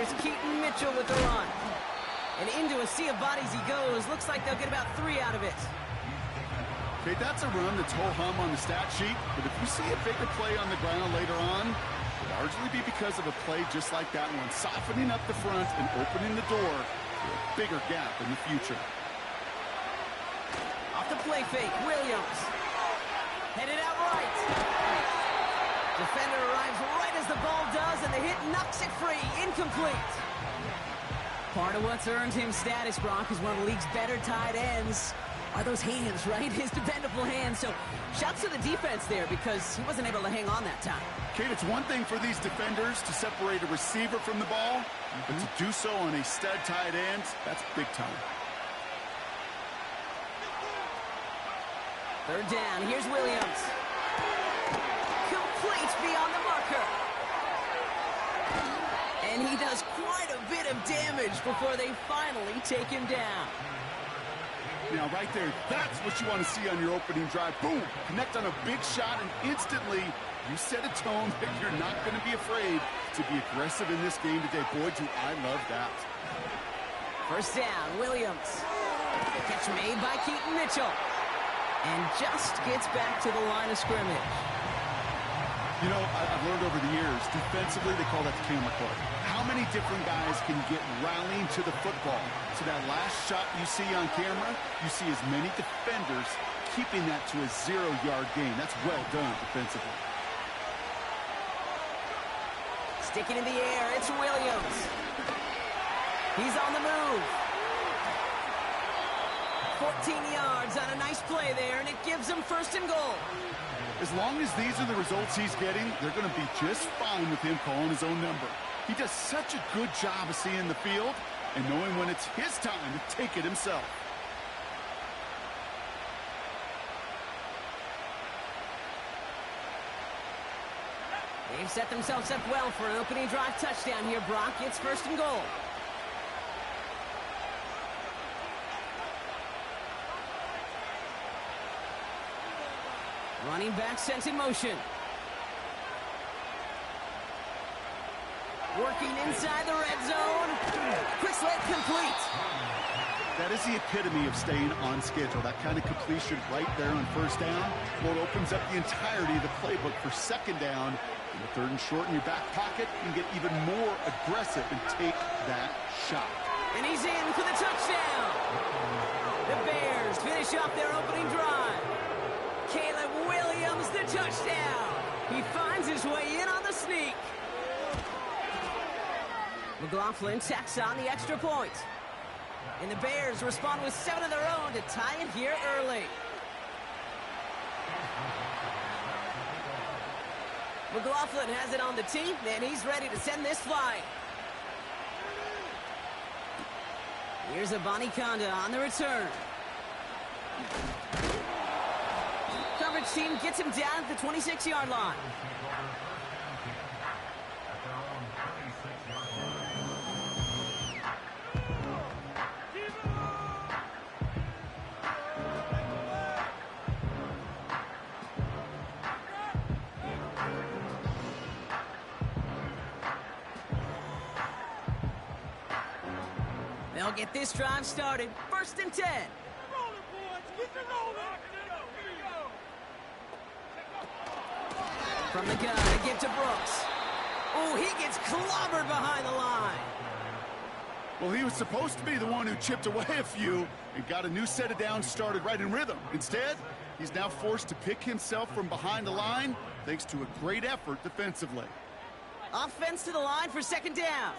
Here's Keaton Mitchell with the run. And into a sea of bodies he goes. Looks like they'll get about 3 out of it. Okay, that's a run that's ho-hum on the stat sheet, but if you see a bigger play on the ground later on, it'll largely be because of a play just like that one, softening up the front and opening the door for a bigger gap in the future. Off the play fake, Williams. Headed out right. Defender arrives right as the ball does, and the hit knocks it free. Incomplete. Part of what's earned him status, Brock, is one of the league's better tight ends. Are those hands, right? His dependable hands. So shouts to the defense there because he wasn't able to hang on that time. Kate, it's one thing for these defenders to separate a receiver from the ball, but to do so on a stud tight end, that's big time. Third down. Here's Williams. Complete beyond the marker. And he does quite a bit of damage before they finally take him down. Now, right there, that's what you want to see on your opening drive. Boom! Connect on a big shot, and instantly you set a tone that you're not going to be afraid to be aggressive in this game today. Boy, do I love that. First down, Williams. Catch made by Keaton Mitchell. And just gets back to the line of scrimmage. You know, I've learned over the years, defensively, they call that the camera club. How many different guys can get rallying to the football? So that last shot you see on camera, you see as many defenders keeping that to a 0-yard gain. That's well done defensively. Sticking in the air, it's Williams. He's on the move. 14 yards on a nice play there, and it gives him first and goal. As long as these are the results he's getting, they're going to be just fine with him calling his own number. He does such a good job of seeing the field and knowing when it's his time to take it himself. They've set themselves up well for an opening drive touchdown here, Brock. It's first and goal. Running back sent in motion. Working inside the red zone. Quick slant complete. That is the epitome of staying on schedule. That kind of completion right there on first down. Well, it opens up the entirety of the playbook for second down. In the third and short in your back pocket, you can get even more aggressive and take that shot. And he's in for the touchdown. The Bears finish off their opening drive. Caleb Williams, the touchdown. He finds his way in on the sneak. McLaughlin tacks on the extra point. And the Bears respond with 7 of their own to tie it here early. McLaughlin has it on the tee, and he's ready to send this flying. Here's a Conda on the return. Coverage team gets him down at the 26-yard line. They'll get this drive started. First and 10. From the gun, they give to Brooks. Oh, he gets clobbered behind the line. Well, he was supposed to be the one who chipped away a few and got a new set of downs started right in rhythm. Instead, he's now forced to pick himself from behind the line thanks to a great effort defensively. Offense to the line for second down.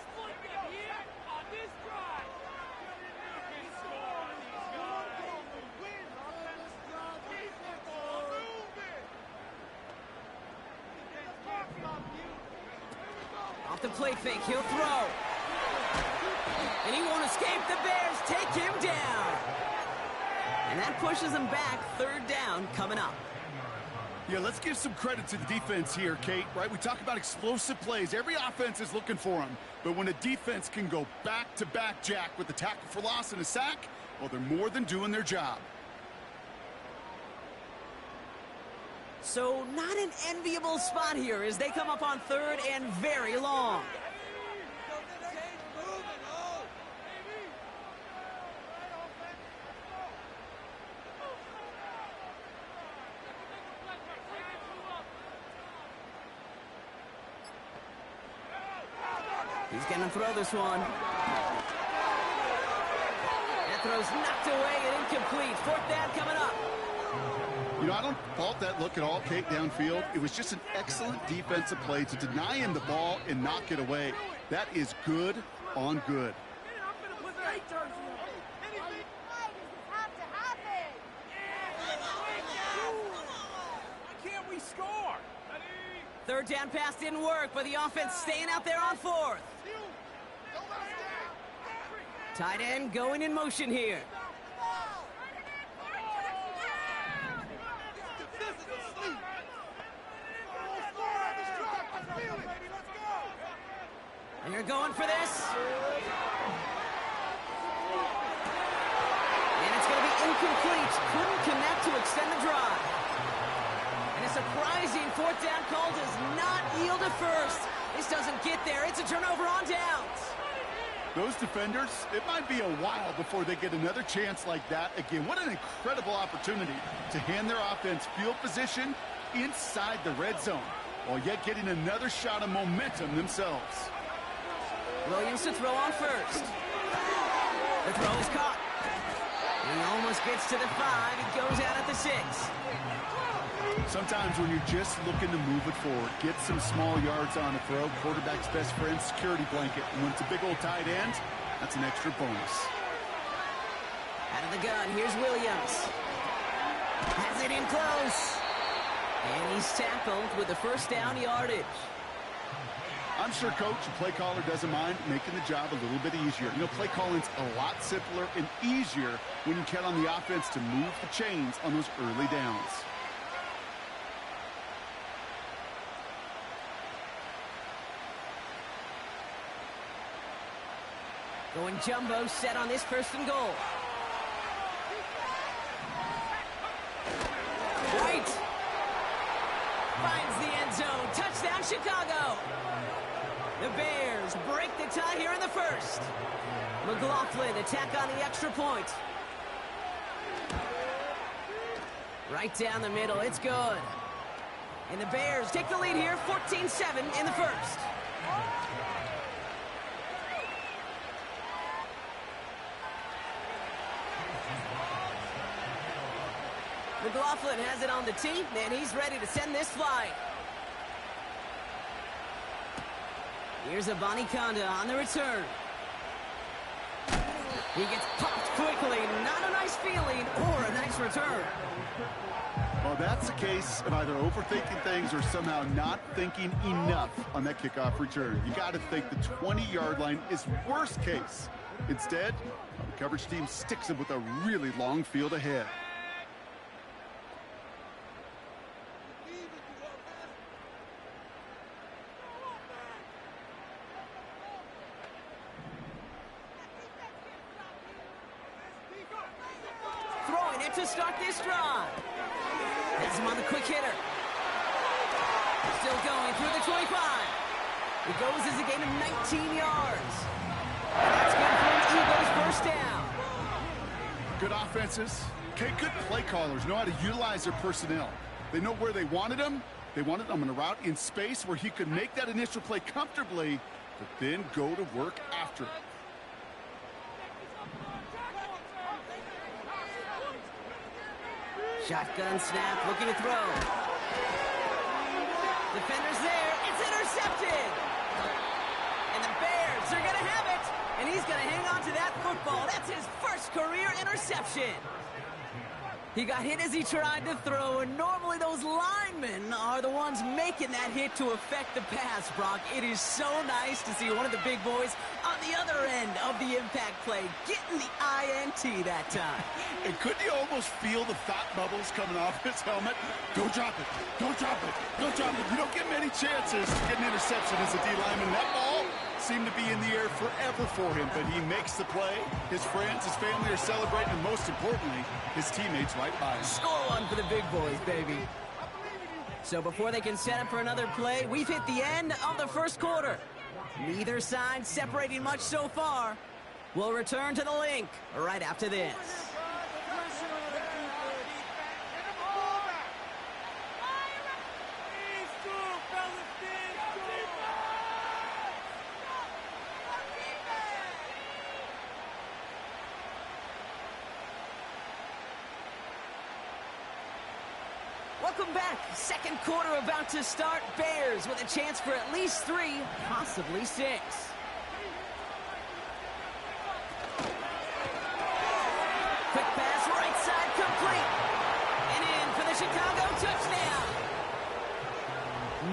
Off the play fake, he'll throw. And he won't escape. The Bears take him down. And that pushes him back. Third down coming up. Yeah, let's give some credit to the defense here, Kate, right? We talk about explosive plays. Every offense is looking for them. But when a defense can go back-to-back, Jack, with a tackle for loss and a sack, well, they're more than doing their job. So not an enviable spot here as they come up on third and very long. He's going to throw this one. That throw's knocked away and incomplete. Fourth down coming up. You know, I don't fault that look at all, Kate, downfield. It was just an excellent defensive play to deny him the ball and knock it away. That is good on good. Can't we score? Third down pass didn't work, but the offense staying out there on fourth. Tight end going in motion here. They're going for this. And it's going to be incomplete. Couldn't connect to extend the drive. And a surprising fourth down call does not yield a first. This doesn't get there. It's a turnover on downs. Those defenders, it might be a while before they get another chance like that again. What an incredible opportunity to hand their offense field position inside the red zone, while yet getting another shot of momentum themselves. Williams to throw on first. The throw is caught. He almost gets to the 5. He goes out at the 6. Sometimes when you're just looking to move it forward, get some small yards on a throw, quarterback's best friend, security blanket. And when it's a big old tight end, that's an extra bonus. Out of the gun, here's Williams. Has it in close. And he's tackled with the first down yardage. I'm sure coach and play caller doesn't mind making the job a little bit easier. You know, play calling's a lot simpler and easier when you count on the offense to move the chains on those early downs. Going jumbo set on this first and goal. White finds the end zone. Touchdown, Chicago. The Bears break the tie here in the first. McLaughlin attack on the extra point. Right down the middle. It's good. And the Bears take the lead here, 14-7 in the first. McLaughlin has it on the tee, and he's ready to send this flight. Here's Abanikanda on the return. He gets popped quickly. Not a nice feeling or a nice return. Well, that's a case of either overthinking things or somehow not thinking enough on that kickoff return. You got to think the 20-yard line is worst case. Instead, the coverage team sticks him with a really long field ahead. Throwing it to start this drive. Has him on the quick hitter. Still going through the 25. It goes as a gain of 19 yards. And that's good for an Eagles first down. Good offenses. Okay, good play callers know how to utilize their personnel. They know where they wanted them. They wanted them on a route in space where he could make that initial play comfortably, but then go to work after it. Shotgun snap, looking to throw. Defender's there. It's intercepted. And the Bears are going to have it. And he's going to hang on to that football. That's his first career interception. He got hit as he tried to throw, and normally those linemen are the ones making that hit to affect the pass, Brock. It is so nice to see one of the big boys on the other end of the impact play, getting the INT that time. And couldn't you almost feel the thought bubbles coming off his helmet? Don't drop it. Don't drop it. Don't drop it. You don't get many chances to get an interception as a D lineman. That ball seemed to be in the air forever for him, but he makes the play. His friends, his family are celebrating, and most importantly, his teammates right by him. Score one for the big boys, baby. So before they can set up for another play, we've hit the end of the first quarter. Neither side separating much so far. We'll return to the link right after this. Welcome back. Second quarter about to start. Bears with a chance for at least 3, possibly 6. Quick pass, right side, complete. And in for the Chicago touchdown.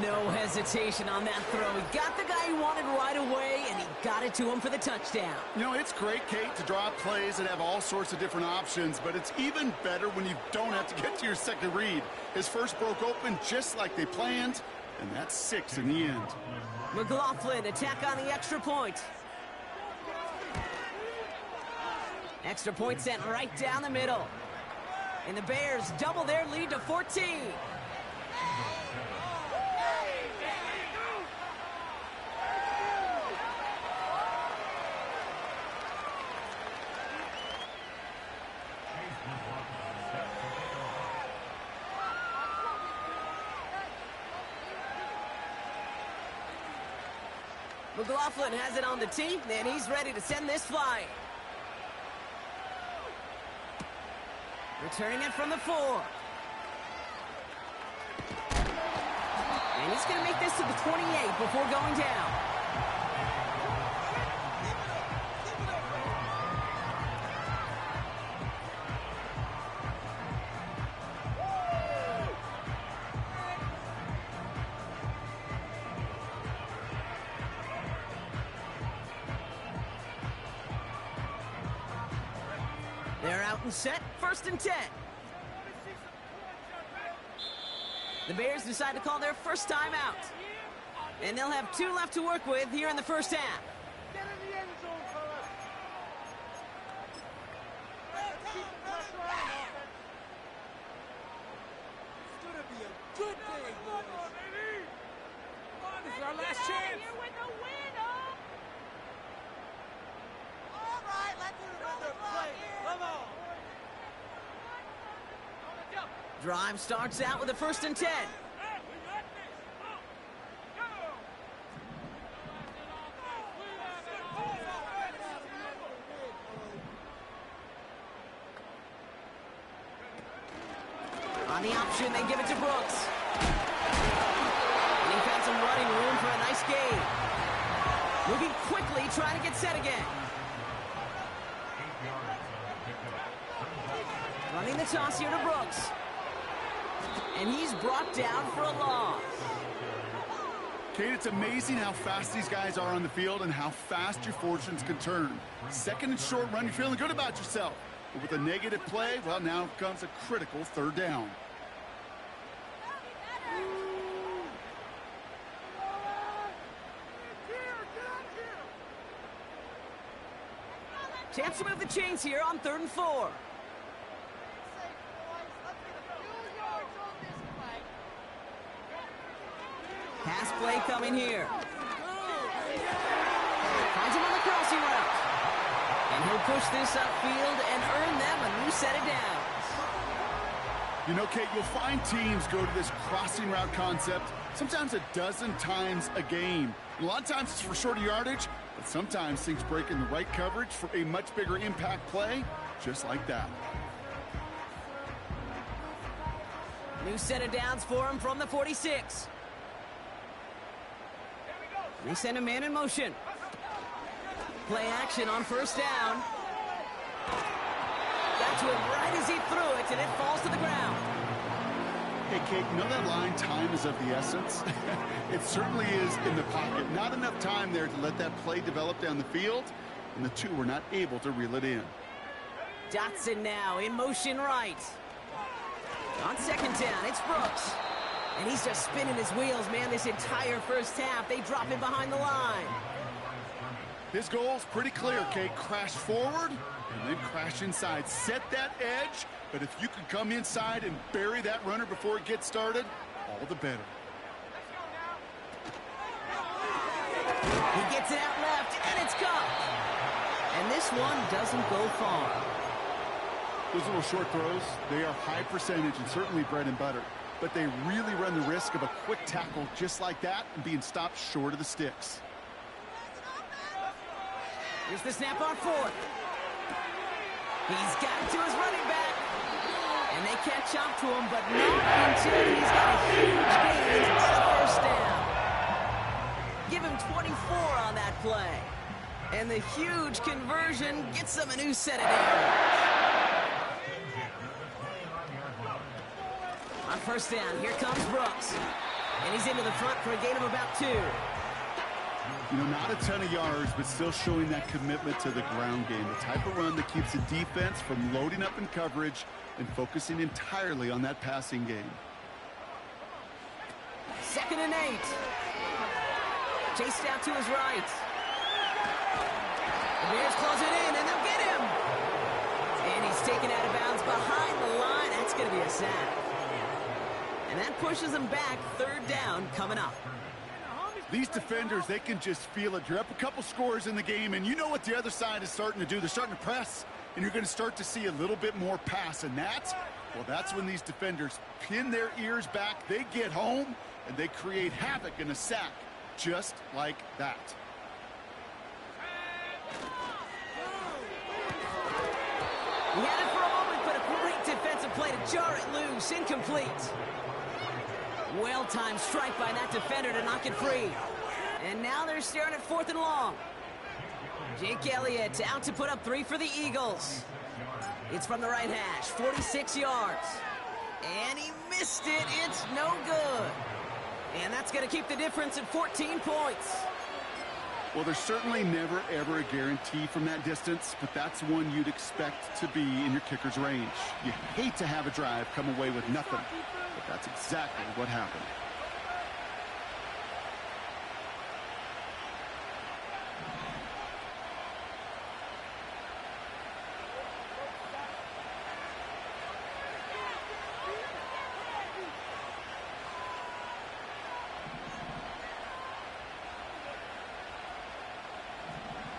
No hesitation on that throw. He got the guy he wanted right away, and he got it to him for the touchdown. You know, it's great, Kate, to draw up plays that have all sorts of different options, but it's even better when you don't have to get to your second read. His first broke open just like they planned, and that's 6 in the end. McLaughlin, attack on the extra point. Extra point sent right down the middle. And the Bears double their lead to 14. McLaughlin has it on the tee, and he's ready to send this flying. Returning it from the 4. And he's going to make this to the 28 before going down. They're out and set, 1st and 10. The Bears decide to call their first time out. And they'll have 2 left to work with here in the first half. Get in the end zone, fellas. Keep the pressure on offense. It's gonna be a good day, boys. This is our last chance. Here with the win, huh? All right, let's run the play. Come on. Drive starts out with a 1st and 10. On the option, they give it to Brooks. And he found some running room for a nice gain. Moving quickly, trying to get set again. Running the toss here to Brooks. And he's brought down for a loss. Kate, it's amazing how fast these guys are on the field and how fast your fortunes can turn. Second and short run, you're feeling good about yourself. But with a negative play, well, now comes a critical 3rd down. Chance to move the chains here on 3rd and 4. Pass play coming here. Finds him on the crossing route. And he'll push this upfield and earn them a new set of downs. You know, Kate, you'll find teams go to this crossing route concept sometimes a dozen times a game. A lot of times it's for shorter yardage, but sometimes things break in the right coverage for a much bigger impact play, just like that. New set of downs for him from the 46. They send a man in motion. Play action on 1st down. Got to him right as he threw it, and it falls to the ground. Hey, Kate, you know that line, time is of the essence? It certainly is in the pocket. Not enough time there to let that play develop down the field, and the 2 were not able to reel it in. Dotson now in motion right. On 2nd down, it's Brooks. And he's just spinning his wheels, man, this entire first half. They drop him behind the line. His goal's pretty clear, Kate. Crash forward and then crash inside. Set that edge, but if you can come inside and bury that runner before it gets started, all the better. He gets it out left, and it's caught. And this one doesn't go far. Those little short throws, they are high percentage and certainly bread and butter. But they really run the risk of a quick tackle just like that and being stopped short of the sticks. Here's the snap on 4th. He's got it to his running back. And they catch up to him, but not until he's got a huge gain and a first down. Give him 24 on that play. And the huge conversion gets them a new set of downs. On first down, here comes Brooks. And he's into the front for a gain of about 2. You know, not a ton of yards, but still showing that commitment to the ground game. The type of run that keeps the defense from loading up in coverage and focusing entirely on that passing game. 2nd and 8. Chased out to his right. The Bears close it in, and they'll get him. And he's taken out of bounds behind the line. That's going to be a sack. And that pushes them back. 3rd down coming up. These defenders, they can just feel it. You're up a couple scores in the game, and you know what the other side is starting to do. They're starting to press, and you're going to start to see a little bit more pass. And that's when these defenders pin their ears back. They get home, and they create havoc in a sack just like that. He had it for a moment, but a great defensive play to jar it loose. Incomplete. Well-timed strike by that defender to knock it free. And now they're staring at 4th and long. Jake Elliott out to put up 3 for the Eagles. It's from the right hash, 46 yards. And he missed it. It's no good. And that's going to keep the difference at 14 points. Well, there's certainly never, ever a guarantee from that distance, but that's one you'd expect to be in your kicker's range. You hate to have a drive come away with nothing, but that's exactly what happened.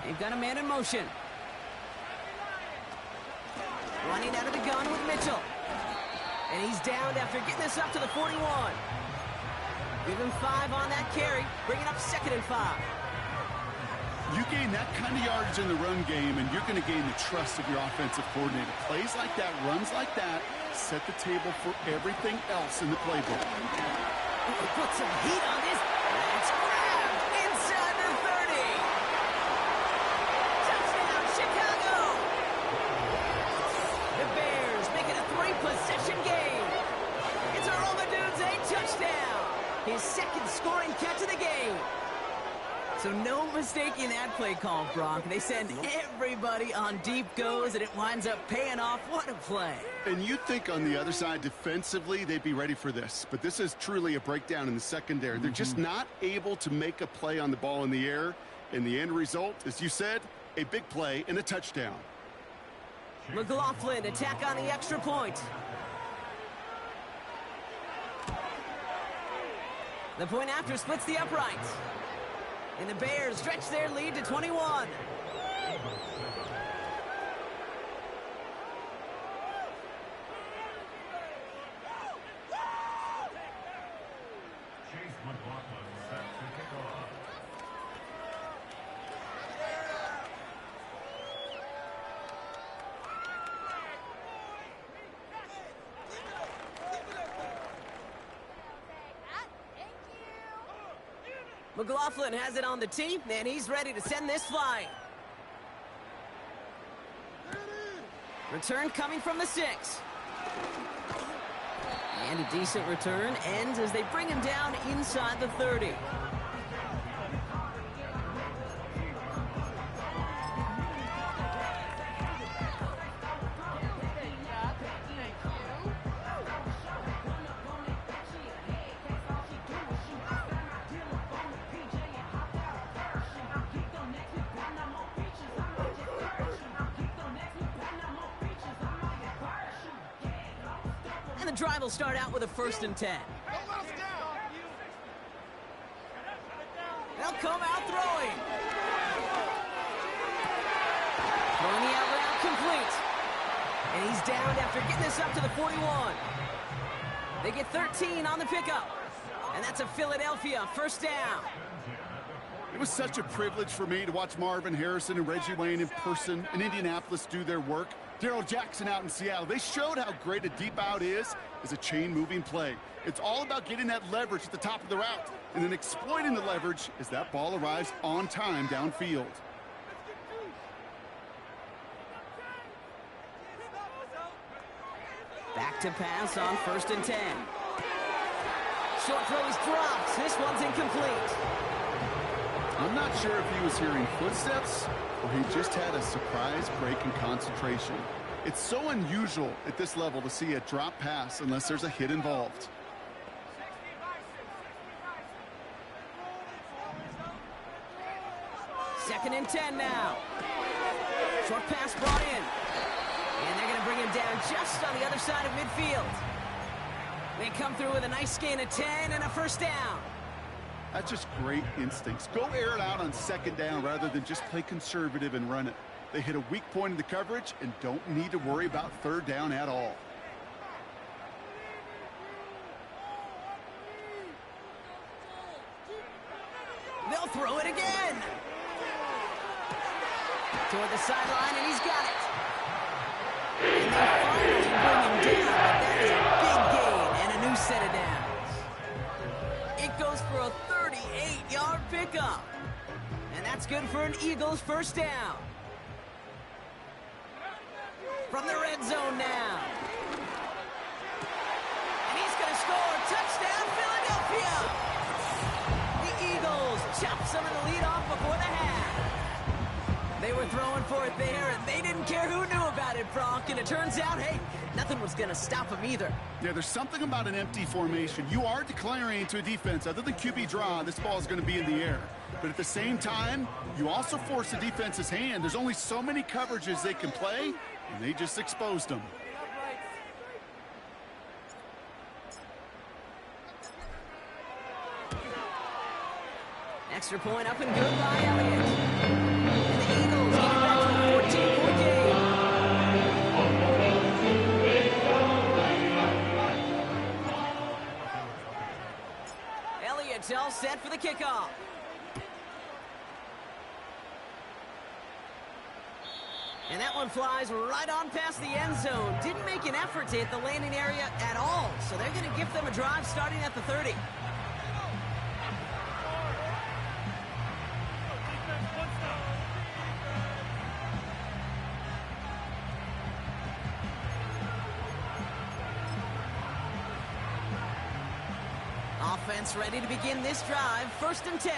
They've got a man in motion. Running out of the gun with Mitchell. And he's downed after getting this up to the 41. Give him 5 on that carry. Bring it up 2nd and 5. You gain that kind of yardage in the run game, and you're going to gain the trust of your offensive coordinator. Plays like that, runs like that, set the table for everything else in the playbook. Put some heat on this. That's grabbed inside the 30. Touchdown, Chicago. The Bears make it a 3-possession game. It's a Romadude's touchdown. His 2nd scoring catch of the game. So no mistaking that play call, Brock. They send everybody on deep goes, and it winds up paying off. What a play. And you think on the other side defensively they'd be ready for this, but this is truly a breakdown in the secondary. They're just not able to make a play on the ball in the air, and the end result, as you said, a big play and a touchdown. McLaughlin attack on the extra point. The point after splits the uprights. And the Bears stretch their lead to 21. McLaughlin has it on the tee, and he's ready to send this flying. Return coming from the 6. And a decent return ends as they bring him down inside the 30. The drive will start out with a 1st and 10. They'll come out throwing. Throwing the out route complete. And he's downed after getting this up to the 41. They get 13 on the pickup. And that's a Philadelphia 1st down. It was such a privilege for me to watch Marvin Harrison and Reggie Wayne in person in Indianapolis do their work. Darrell Jackson out in Seattle. They showed how great a deep out is as a chain-moving play. It's all about getting that leverage at the top of the route and then exploiting the leverage as that ball arrives on time downfield. Back to pass on 1st and 10. Short throw is dropped. This one's incomplete. I'm not sure if he was hearing footsteps or he just had a surprise break in concentration. It's so unusual at this level to see a drop pass unless there's a hit involved. Second and 10 now. Short pass brought in. And they're going to bring him down just on the other side of midfield. They come through with a nice gain of 10 and a 1st down. That's just great instincts. Go air it out on 2nd down rather than just play conservative and run it. They hit a weak point in the coverage and don't need to worry about 3rd down at all. They'll throw it again. Toward the sideline, and he's got it. And they finally bring him down, but that is a big gain and a new set of downs. It goes for a 38-yard pickup. And that's good for an Eagles 1st down. From the red zone now. And he's going to score. Touchdown, Philadelphia. The Eagles chop some of the lead off before the half. They were throwing for it there, and they didn't care who knew about it, Brock. And it turns out, hey, nothing was going to stop them either. Yeah, there's something about an empty formation. You are declaring to a defense, other than QB draw, this ball is going to be in the air. But at the same time, you also force the defense's hand. There's only so many coverages they can play, and they just exposed them. Extra point up and good by Elliott. And the Eagles get it back to a 14-point game. Elliott's all set for the kickoff. And that one flies right on past the end zone. Didn't make an effort to hit the landing area at all. So they're going to give them a drive starting at the 30. Offense ready to begin this drive. 1st and 10.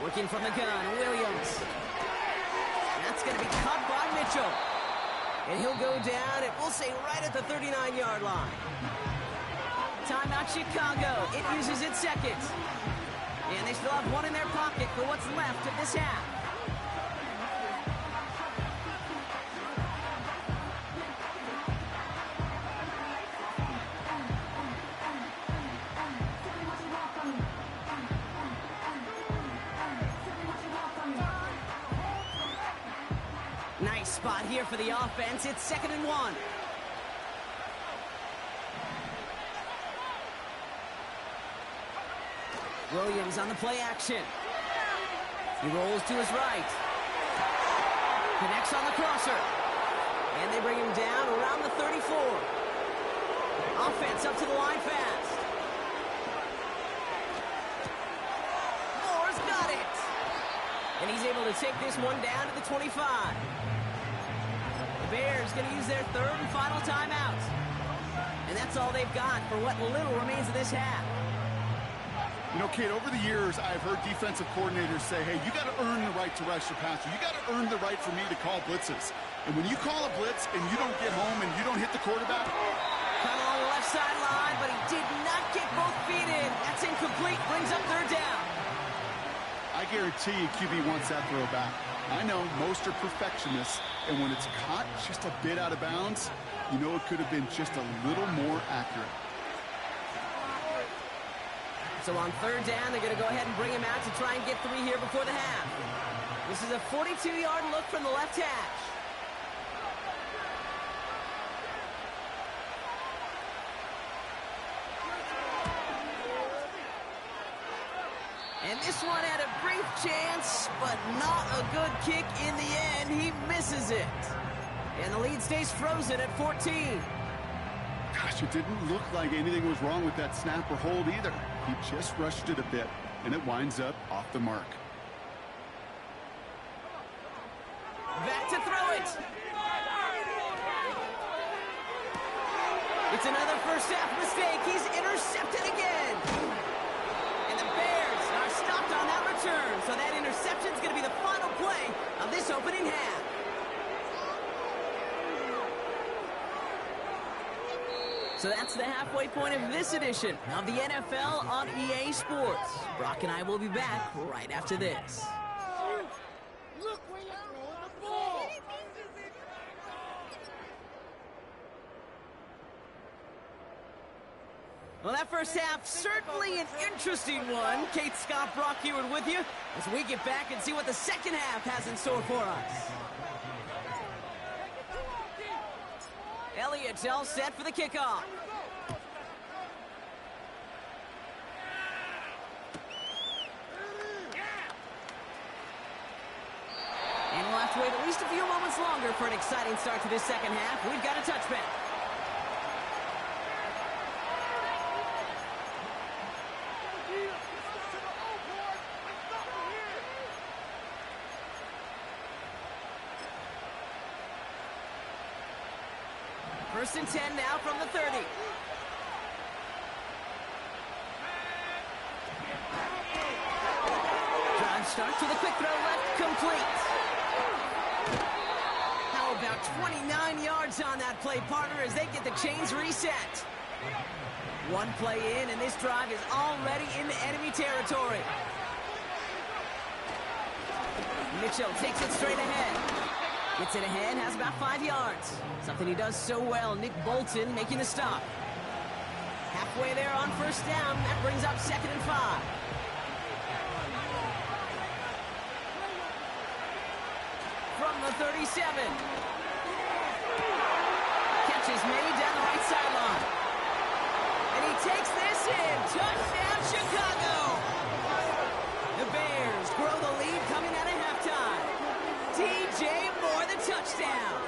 Working from the gun, Williams. That's going to be caught by Mitchell. And he'll go down, and we'll say right at the 39-yard line. Timeout Chicago. It uses its 2nd. And they still have one in their pocket for what's left of this half. Nice spot here for the offense. It's 2nd and 1. Williams on the play action. He rolls to his right. Connects on the crosser. And they bring him down around the 34. Offense up to the line fast. Moore's got it. And he's able to take this one down to the 25. The Bears going to use their 3rd and final timeout. And that's all they've got for what little remains of this half. You know, Kate, over the years, I've heard defensive coordinators say, hey, you got to earn the right to rush your passer. You got to earn the right for me to call blitzes. And when you call a blitz and you don't get home and you don't hit the quarterback. Cut along the left sideline, but he did not get both feet in. That's incomplete. Brings up 3rd down. I guarantee you QB wants that throw back. I know most are perfectionists, and when it's caught just a bit out of bounds, you know it could have been just a little more accurate. So on 3rd down, they're going to go ahead and bring him out to try and get 3 here before the half. This is a 42-yard look from the left hash. And this one had a brief chance, but not a good kick in the end. He misses it. And the lead stays frozen at 14. Gosh, it didn't look like anything was wrong with that snap or hold either. He just rushed it a bit, and it winds up off the mark. Back to throw it. It's another first half mistake. He's intercepted again. And the Bears are stopped on that return. So that interception is going to be the final play of this opening half. So that's the halfway point of this edition of the NFL on EA Sports. Brock and I will be back right after this. Look where you're throwing the ball. Well, that first half, certainly an interesting one. Kate, Scott, Brock Heward with you as we get back and see what the second half has in store for us. Elliott's all set for the kickoff. And we'll have to wait at least a few moments longer for an exciting start to this second half. We've got a touchback. First and 10 now from the 30. Drive starts with a quick throw left, complete. How about 29 yards on that play, partner, as they get the chains reset. One play in, and this drive is already into enemy territory. Mitchell takes it straight ahead. Gets it ahead, has about 5 yards. Something he does so well. Nick Bolton making the stop. Halfway there on first down. That brings up 2nd and 5. From the 37. Catch is made down the right sideline. And he takes this in. Touchdown, Chicago. The Bears grow the lead coming out of halftime. DJ Moore, the touchdown.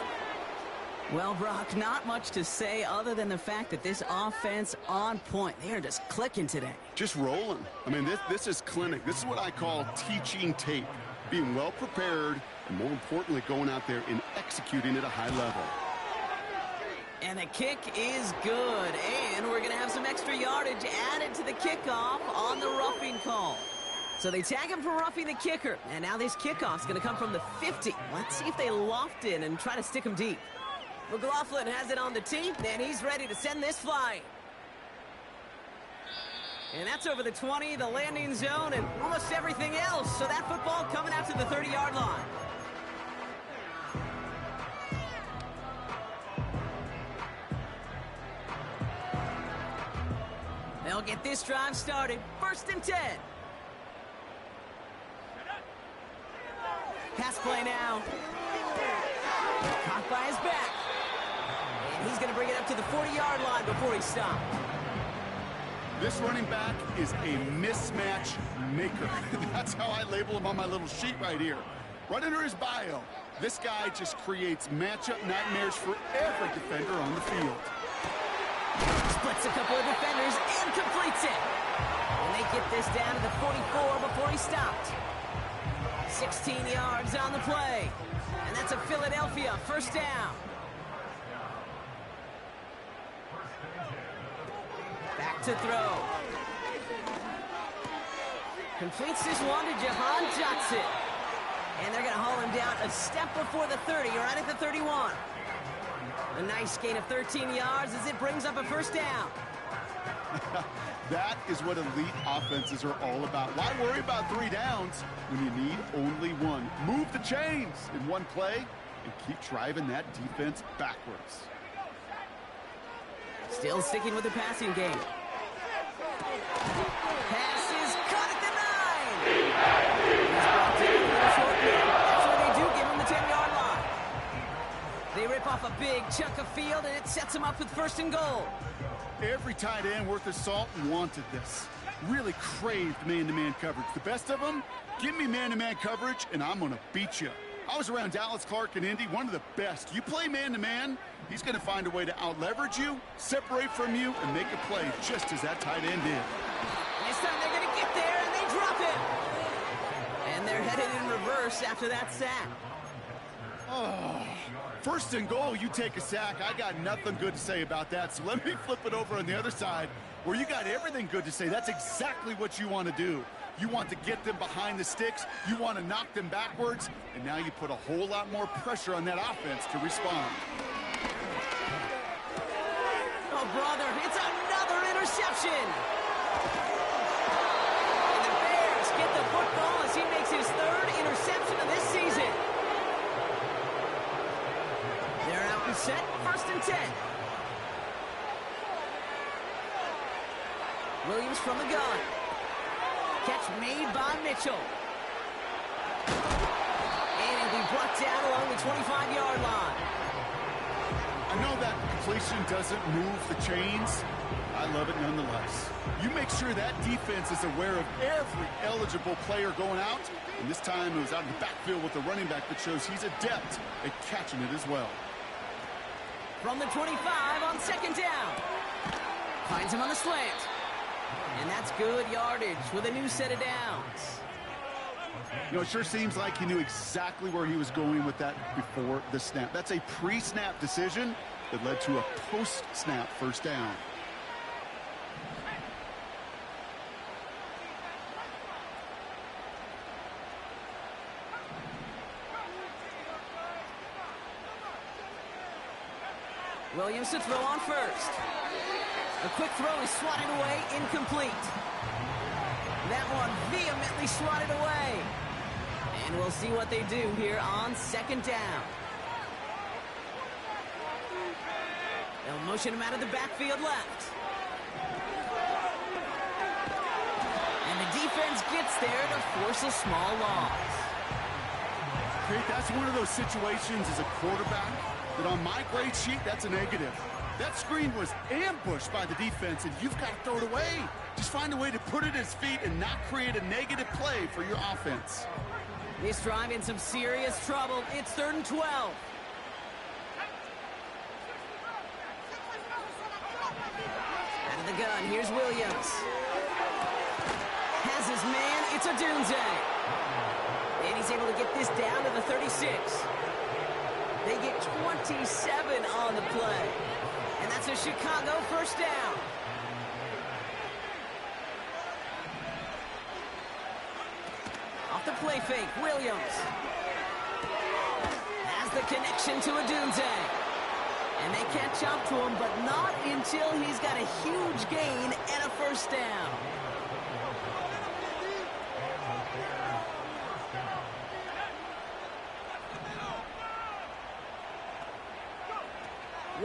Well, Brock, not much to say other than the fact that this offense on point. They are just clicking today. Just rolling. I mean, this is clinic. This is what I call teaching tape. Being well prepared, and more importantly, going out there and executing at a high level. And the kick is good. And we're going to have some extra yardage added to the kickoff on the roughing call. So they tag him for roughing the kicker. And now this kickoff's going to come from the 50. Let's see if they loft in and try to stick him deep. McLaughlin has it on the tee, and he's ready to send this flying. And that's over the 20, the landing zone, and almost everything else. So that football coming out to the 30-yard line. They'll get this drive started. 1st and 10. Pass play now. Caught by his back. And he's going to bring it up to the 40-yard line before he stopped. This running back is a mismatch maker. That's how I label him on my little sheet right here. Right under his bio, this guy just creates matchup nightmares for every defender on the field. Splits a couple of defenders and completes it. And they get this down to the 44 before he stopped. 16 yards on the play. And that's a Philadelphia 1st down. Back to throw. Completes this one to Jahan Johnson. And they're going to haul him down a step before the 30, right at the 31. A nice gain of 13 yards as it brings up a 1st down. That is what elite offenses are all about. Why worry about 3 downs when you need only 1? Move the chains in one play and keep driving that defense backwards. Still sticking with the passing game. Pass is caught at the 9. He's brought down a little short game. That's where they do give him the 10-yard line. They rip off a big chunk of field, and it sets them up with 1st and goal. Every tight end worth his salt wanted this. really craved man-to-man coverage. The best of them, give me man-to-man coverage, and I'm going to beat you. I was around Dallas Clark and Indy, one of the best. You play man-to-man, he's going to find a way to out-leverage you, separate from you, and make a play just as that tight end did. This time they're going to get there, and they drop it. And they're headed in reverse after that sack. Oh, first and goal, you take a sack. I got nothing good to say about that, so let me flip it over on the other side where you got everything good to say. That's exactly what you want to do. You want to get them behind the sticks. You want to knock them backwards, and now you put a whole lot more pressure on that offense to respond. Oh, brother, it's another interception. And the Bears get the football as he makes his third interception of this season. They're out and set, 1st and 10. Williams from the gun. Catch made by Mitchell. And he'll be brought down along the 25-yard line. I know that completion doesn't move the chains. I love it nonetheless. You make sure that defense is aware of every eligible player going out. And this time it was out in the backfield with the running back that shows he's adept at catching it as well. From the 25 on 2nd down. Finds him on the slant. And that's good yardage with a new set of downs. You know, it sure seems like he knew exactly where he was going with that before the snap. That's a pre-snap decision that led to a post-snap 1st down. Williams to throw on 1st. A quick throw is swatted away, incomplete. That one vehemently swatted away. And we'll see what they do here on 2nd down. They'll motion him out of the backfield left. And the defense gets there to force a small loss. Okay, that's one of those situations as a quarterback that on my grade sheet, that's a negative. That screen was ambushed by the defense, and you've got to throw it away. Just find a way to put it at his feet and not create a negative play for your offense. This drive in some serious trouble. It's 3rd and 12. Out of the gun, here's Williams. Has his man, it's Odunze. And he's able to get this down to the 36. They get 27 on the play. And that's a Chicago 1st down. Off the play fake, Williams. Has the connection to Odunze. And they catch up to him, but not until he's got a huge gain and a 1st down.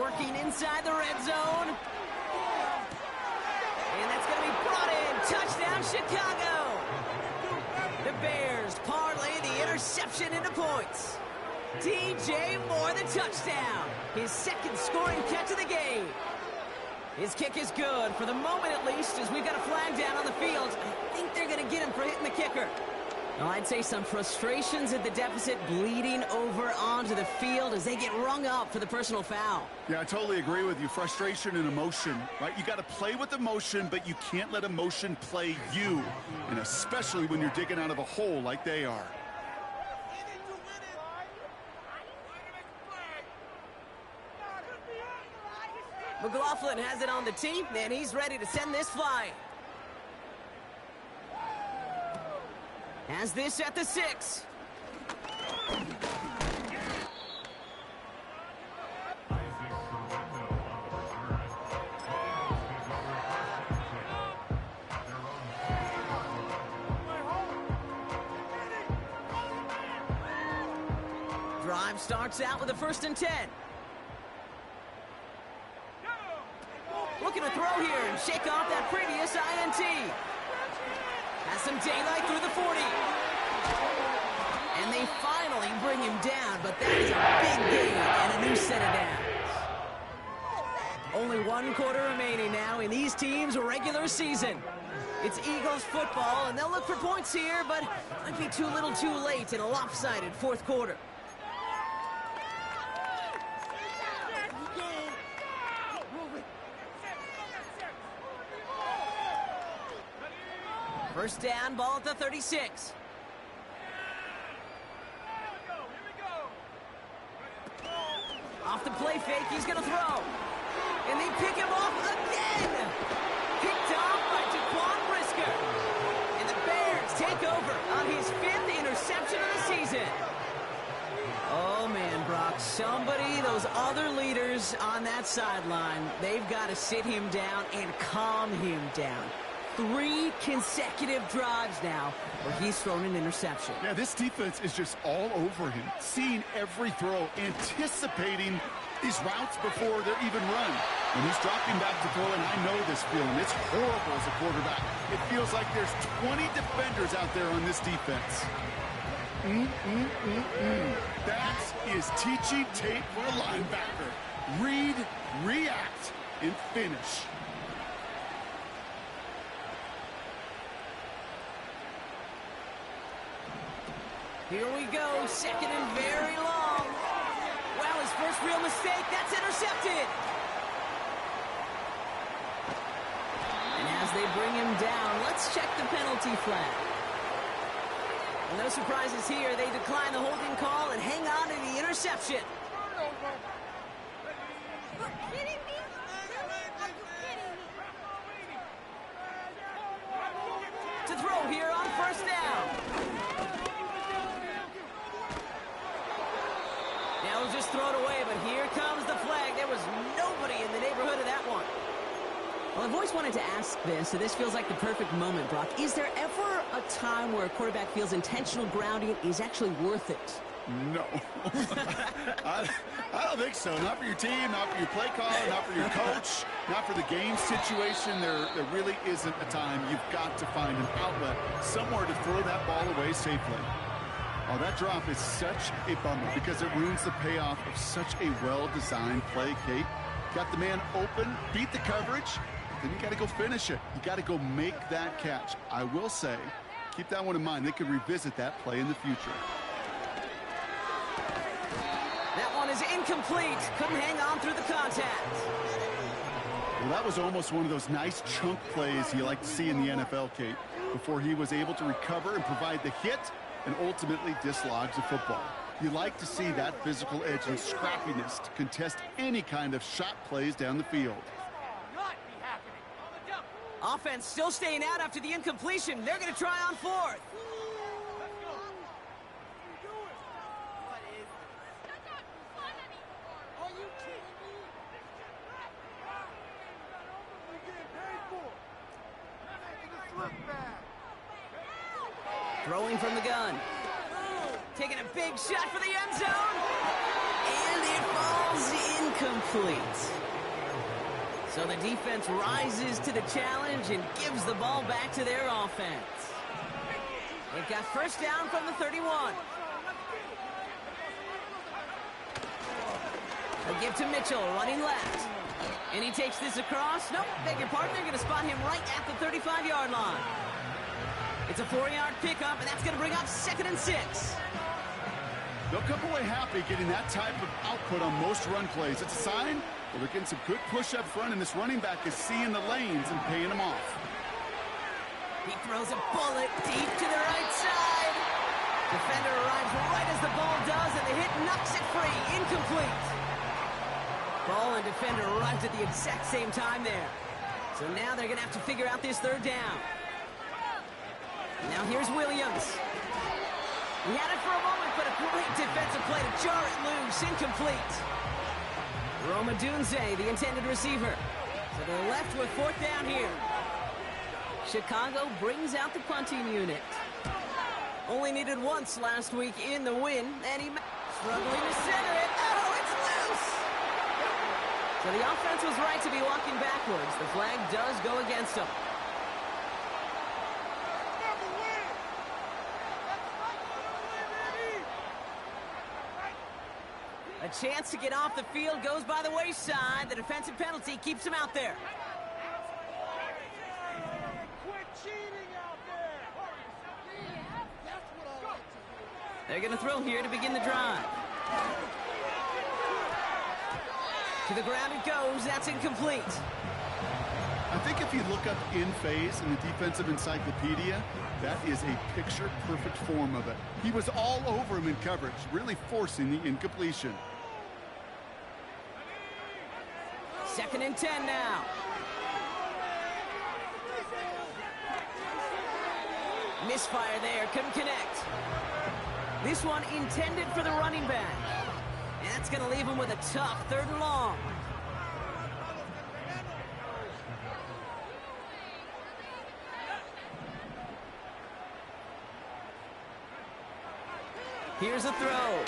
Working inside the red zone. And that's going to be brought in. Touchdown, Chicago. The Bears parlay the interception into points. DJ Moore, the touchdown. His 2nd scoring catch of the game. His kick is good, for the moment at least, as we've got a flag down on the field. I think they're going to get him for hitting the kicker. Well, I'd say some frustrations at the deficit bleeding over onto the field as they get rung up for the personal foul. Yeah, I totally agree with you. Frustration and emotion, right? You got to play with emotion, but you can't let emotion play you, and especially when you're digging out of a hole like they are. McLaughlin has it on the tee, and he's ready to send this flying. Has this at the 6. Drive starts out with a 1st and 10. Looking to throw here and shake off that previous INT. Has some daylight through the 40. And they finally bring him down, but that is a big gain and a new set of downs. Only 1 quarter remaining now in these teams' regular season. It's Eagles football, and they'll look for points here, but might be too little too late in a lopsided fourth quarter. First down, ball at the 36. Off the play fake, he's going to throw. And they pick him off again. Picked off by Jaquan Brisker. And the Bears take over on his 5th interception of the season. Oh, man, Brock, those other leaders on that sideline, they've got to sit him down and calm him down. 3 consecutive drives now where he's thrown an interception. Yeah, this defense is just all over him, seeing every throw, anticipating these routes before they're even run. When he's dropping back to throw, and I know this feeling, it's horrible as a quarterback. It feels like there's 20 defenders out there on this defense. That is teaching tape for a linebacker. Read, react, and finish. Here we go, second and very long. Well, his first real mistake, that's intercepted. And as they bring him down, let's check the penalty flag. Well, no surprises here. They decline the holding call and hang on to the interception. To throw here on first down. Now just throw it away, but here comes the flag. There was nobody in the neighborhood of that one. Well, I've always wanted to ask this, so this feels like the perfect moment, Brock. Is there ever a time where a quarterback feels intentional grounding is actually worth it? No. I don't think so. Not for your team, not for your play caller, not for your coach, not for the game situation. There really isn't a time. You've got to find an outlet, somewhere to throw that ball away safely. Oh, that drop is such a bummer because it ruins the payoff of such a well-designed play, Kate. Got the man open, beat the coverage, then you got to go finish it. You got to go make that catch. I will say, keep that one in mind. They could revisit that play in the future. That one is incomplete. Couldn't hang on through the contact. Well, that was almost one of those nice chunk plays you like to see in the NFL, Kate, before he was able to recover and provide the hit and ultimately dislodge the football. You like to see that physical edge and scrappiness to contest any kind of shot plays down the field. Offense still staying out after the incompletion. They're going to try on fourth. Throwing from the gun. Taking a big shot for the end zone. And it falls incomplete. So the defense rises to the challenge and gives the ball back to their offense. They've got first down from the 31. They'll give to Mitchell, running left. And he takes this across. Nope, beg your pardon. They're going to spot him right at the 35-yard line. It's a 4-yard pickup, and that's going to bring up 2nd and 6. They'll come away happy getting that type of output on most run plays. It's a sign that they're getting some good push up front, and this running back is seeing the lanes and paying them off. He throws a bullet deep to the right side. Defender arrives right as the ball does, and the hit knocks it free. Incomplete. Ball and defender arrives at the exact same time there. So now they're going to have to figure out this third down. Now here's Williams. He had it for a moment, but a great defensive play to jar it loose. Incomplete. Roma Dunze, the intended receiver. So they're left with 4th down here. Chicago brings out the punting unit. Only needed once last week in the win, and he struggling to center it. Oh, it's loose! So the offense was right to be walking backwards. The flag does go against them. A chance to get off the field goes by the wayside. The defensive penalty keeps him out there. Quit cheating! They're going to throw here to begin the drive. To the ground it goes. That's incomplete. I think if you look up in phase in the defensive encyclopedia, that is a picture-perfect form of it. He was all over him in coverage, really forcing the incompletion. 2nd and 10 now. Misfire there, couldn't connect. This one intended for the running back. And that's going to leave him with a tough 3rd and long. Here's a throw.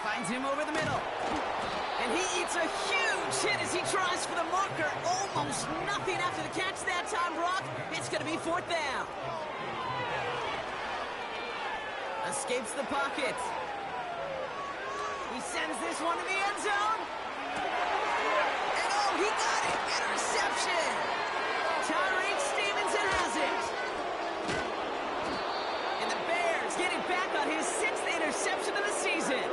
Finds him over the middle. And he eats a huge hit as he tries for the marker. Almost nothing after the catch that time, Brock. It's going to be 4th down. Escapes the pocket. He sends this one to the end zone. And oh, he got it. Interception. Tyreek Stevenson has it. And the Bears getting back on his 6th interception of the season.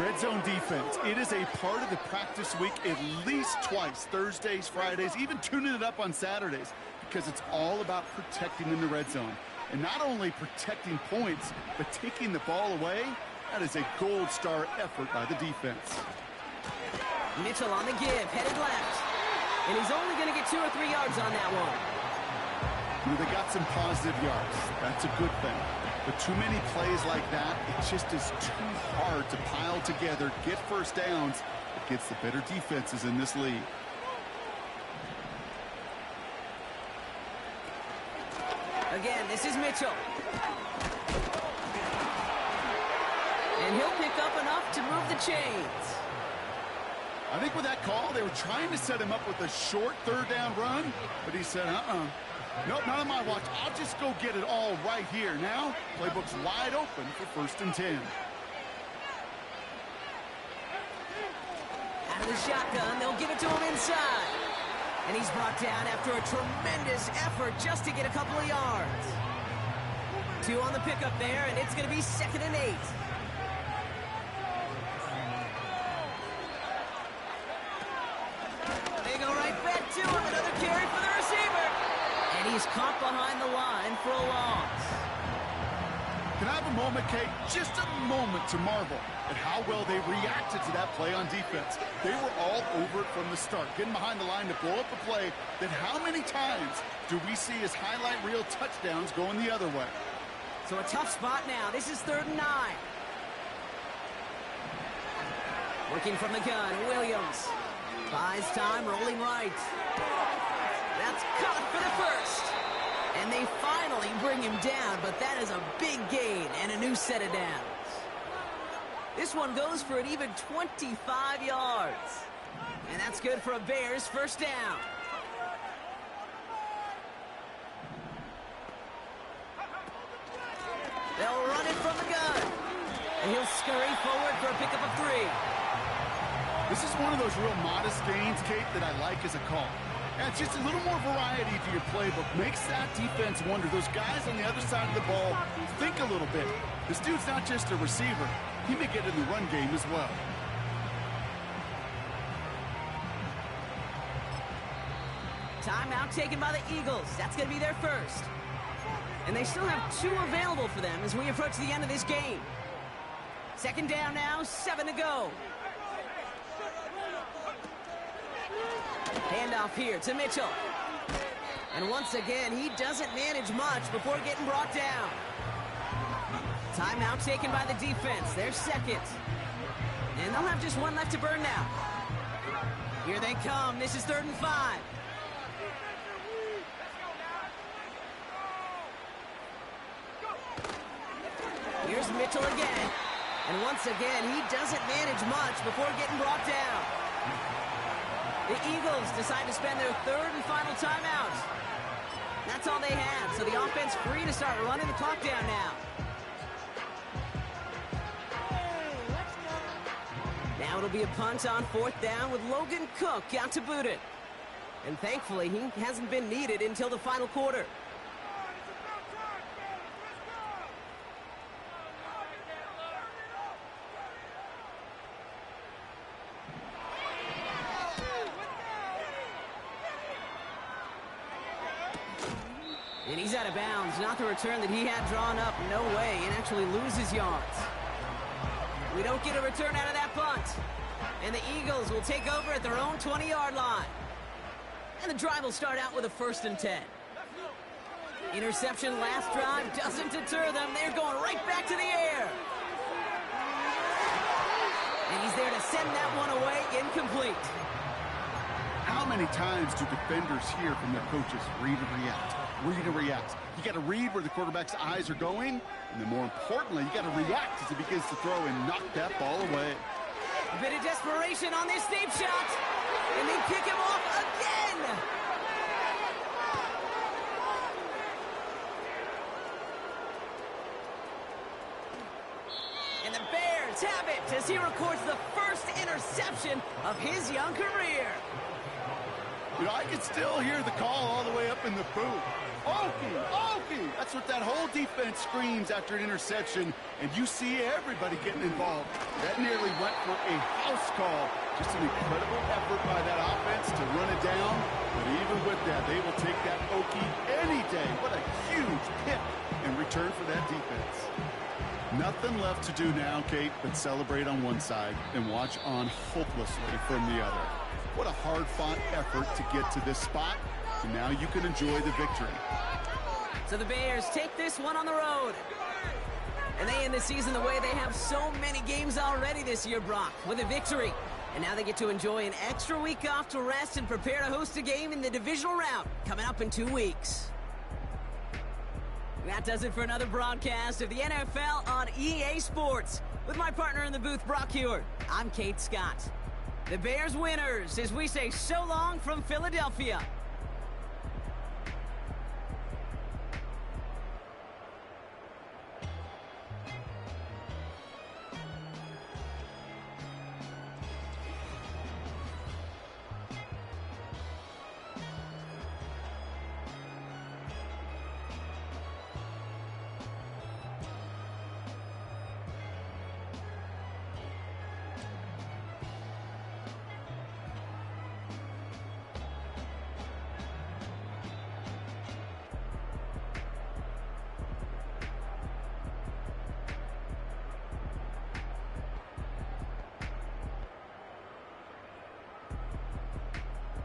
Red zone defense, it is a part of the practice week at least twice, Thursdays, Fridays, even tuning it up on Saturdays, because it's all about protecting in the red zone. And not only protecting points, but taking the ball away. That is a gold star effort by the defense. Mitchell on the give, headed left. And he's only going to get 2 or 3 yards on that one. You know, they got some positive yards. That's a good thing. But too many plays like that, it just is too hard to pile together, get first downs against the better defenses in this league. Again, this is Mitchell. And he'll pick up enough to move the chains. I think with that call, they were trying to set him up with a short 3rd down run, but he said, nope, not on my watch. I'll just go get it all right here. Now, playbook's wide open for 1st and 10. Out of the shotgun, they'll give it to him inside. And he's brought down after a tremendous effort just to get a couple of yards. 2 on the pickup there, and it's going to be 2nd and 8. They go right back to him. Another carry for the receiver. And he's caught behind the line for a loss. Can I have a moment, Kate? Just a moment to marvel at how well they reacted to that play on defense. They were all over it from the start, getting behind the line to blow up a play that how many times do we see as highlight reel touchdowns going the other way? So a tough spot now. This is 3rd and 9. Working from the gun, Williams. Buys time, rolling right. That's caught for the 1st. And they finally bring him down, but that is a big gain and a new set of downs. This one goes for an even 25 yards. And that's good for a Bears 1st down. They'll run it from the gun. And he'll scurry forward for a pickup of 3. This is one of those real modest gains, Kate, that I like as a call. And it's just a little more variety to your playbook. Makes that defense wonder. Those guys on the other side of the ball think a little bit. This dude's not just a receiver. He may get in the run game as well. Timeout taken by the Eagles. That's going to be their 1st. And they still have 2 available for them as we approach the end of this game. 2nd down now, 7 to go. Handoff here to Mitchell. And once again, he doesn't manage much before getting brought down. Timeout taken by the defense. Their 2nd. And they'll have just 1 left to burn now. Here they come. This is 3rd and 5. Here's Mitchell again. And once again, he doesn't manage much before getting brought down. The Eagles decide to spend their 3rd and final timeout. That's all they have, so the offense free to start running the clock down now. Now it'll be a punt on 4th down with Logan Cook out to boot it. And thankfully, he hasn't been needed until the final quarter. He's out of bounds. Not the return that he had drawn up. No way. And actually loses yards. We don't get a return out of that punt. And the Eagles will take over at their own 20-yard line. And the drive will start out with a 1st and 10. Interception last drive doesn't deter them. They're going right back to the air. And he's there to send that one away, incomplete. How many times do defenders hear from their coaches, read and react, read and react? You got to read where the quarterback's eyes are going, and then more importantly, you got to react as he begins to throw and knock that ball away. A bit of desperation on this deep shot, and they pick him off again. And the Bears have it as he records the first interception of his young career. You know, I can still hear the call all the way up in the booth. Okie, Okie! That's what that whole defense screams after an interception, and you see everybody getting involved. That nearly went for a house call. Just an incredible effort by that offense to run it down, but even with that, they will take that Okie any day. What a huge pick in return for that defense. Nothing left to do now, Kate, but celebrate on one side and watch on hopelessly from the other. What a hard-fought effort to get to this spot, and now you can enjoy the victory. So the Bears take this one on the road. And they end the season the way they have so many games already this year, Brock, with a victory. And now they get to enjoy an extra week off to rest and prepare to host a game in the divisional round coming up in 2 weeks. That does it for another broadcast of the NFL on EA Sports. With my partner in the booth, Brock Hewitt, I'm Kate Scott. The Bears winners as we say so long from Philadelphia.